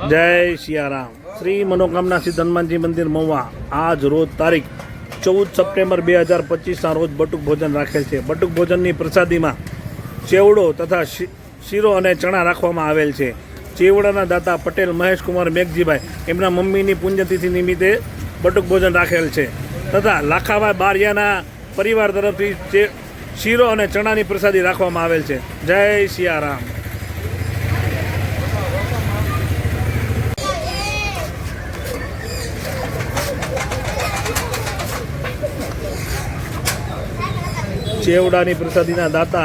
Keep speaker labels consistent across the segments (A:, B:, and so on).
A: जय सियाराम। श्री मनोकामना सिद्ध हनुमानजी मंदिर महुआ आज रोज तारीख 14 सप्टेम्बर 2025 रोज बटुक भोजन राखेल है। बटुक भोजन की प्रसादी में चेवड़ो तथा शीरो और चना राखवामां आवेल छे। चेवड़ाना दाता पटेल महेश कुमार मेघजीभाई एमना मम्मीनी पुण्यतिथि निमित्ते बटुक भोजन राखेल छे तथा लाखाभाई बारियाना परिवार तरफथी शीरो और चना की प्रसादी राखवामां आवेल छे। जय सियाराम। चेवड़ानी प्रसादीना दाता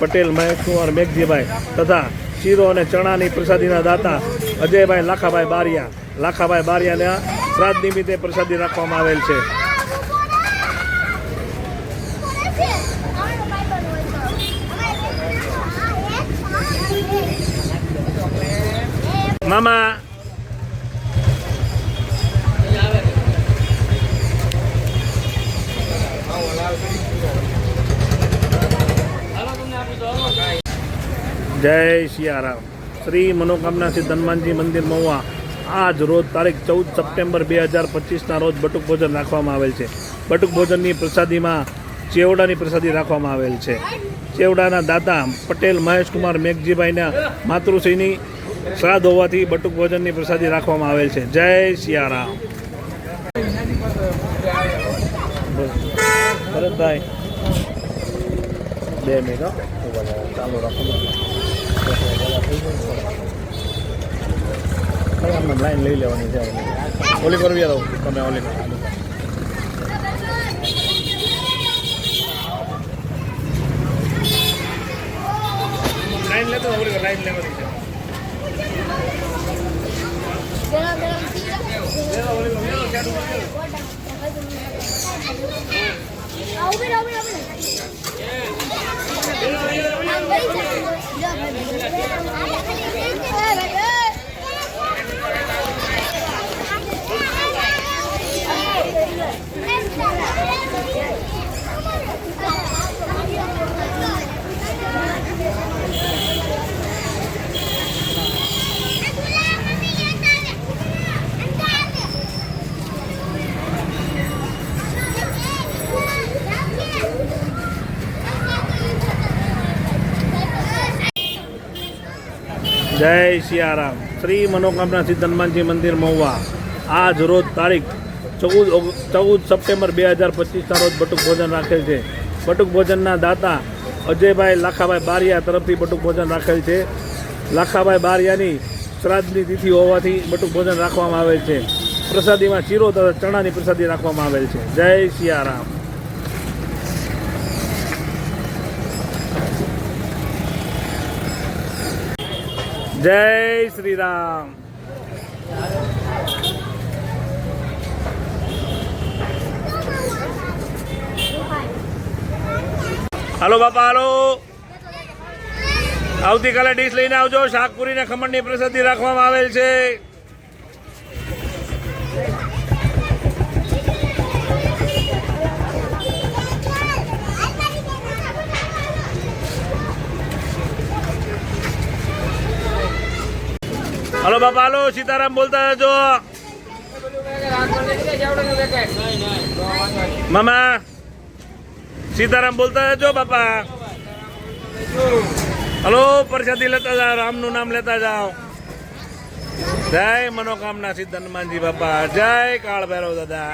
A: पटेल महेश कुमार मेघजीभाई तथा शीरो और चना की प्रसादीना दाता अजयभाई लाखाभाई बारियाने श्राद्ध निमित्ते प्रसादी राखवामां आवेल छे। मामा जय सियाराम। श्री मनोकामना सिद्ध हनुमानजी मंदिर महुआ आज रोज तारीख 14 सप्टेम्बर 2025 रोज बटुक भोजन राखवामां आवेल छे। बटुक भोजन की प्रसादी में चेवड़ानी प्रसादी राखवामां आवेल छे। चेवड़ाना दाता पटेल महेश कुमार मेघजीभाई मातृश्रीनी श्राद्ध होवाथी बटुक भोजन की प्रसादी राखवामां आवेल छे। जय सियाराम। भरतभाई 2 मिनिट चालू रखो। लाइन लई लेवानी छे। ओली करवी दो तमे ओली लाइन लेतो ओली लाइन लेवानी छे। जय सियाराम। श्री मनोकामना सिद्ध हनुमानजी मंदिर महुआ आज रोज तारीख 14 सप्टेम्बर 2025 रोज बटुक भोजन राखेल है। बटुक भोजनना दाता अजयभाई लाखाभाई बारिया तरफथी बटुक भोजन राखेल है। लाखाभाई बारियानी श्राद्धनी तिथि होवाथी बटुक भोजन राखवामां आवेल छे। प्रसादी में चीरो तथा चना की प्रसादी राखवामां आवेल छे। जय सियाराम। जय श्री राम। हेलो बापा हेलो। आवती काले डिश लईने आवजो। शाकपुरी ने खमण की प्रसादी राखवामां आवेल छे। हेलो बापा हेलो। सीताराम बोलता है जो मामा सीताराम बोलता है जो पापा। हेलो प्रसादी लेता जाओ। राम नु नाम लेता जाओ। जय मनोकामना सिद्ध हनुमान जी बापा। जय काल भैरव दादा।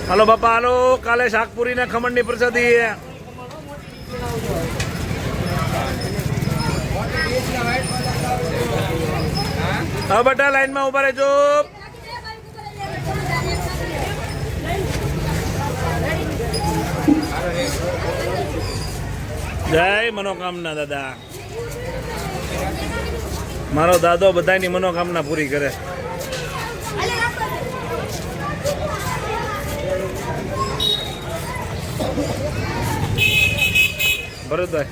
A: हेलो बापा हेलो। काले शाकपुरी ने खमण की प्रसादी है। हाँ बेटा लाइन में उभा रहो। जय मनोकामना दादा। मारो दादो बधाईनी मनोकामना पूरी करे। ભરતભાઈ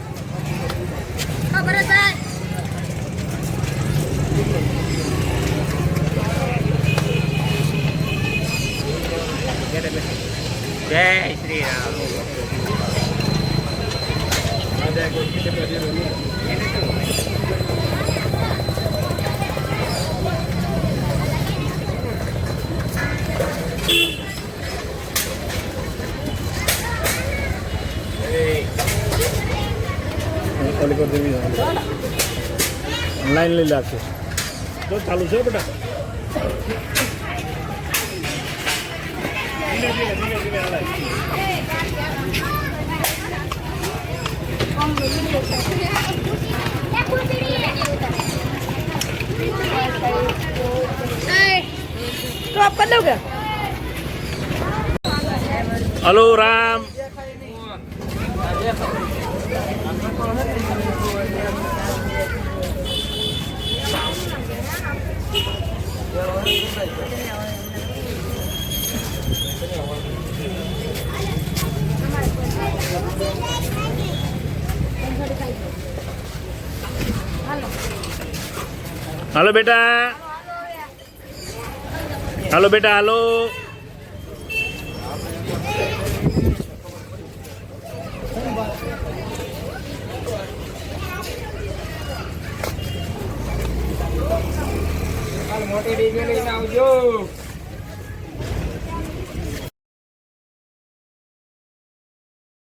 B: જય શ્રી રામ.
A: લાઈન લઈ લાગશે તો ચાલુ છે બેટા.
C: तो आप कर लोगे?
A: હલો રામ. હાલો બેટા, હાલો બેટા, હાલો.
B: મોટી ડીજે લઈને આવજો.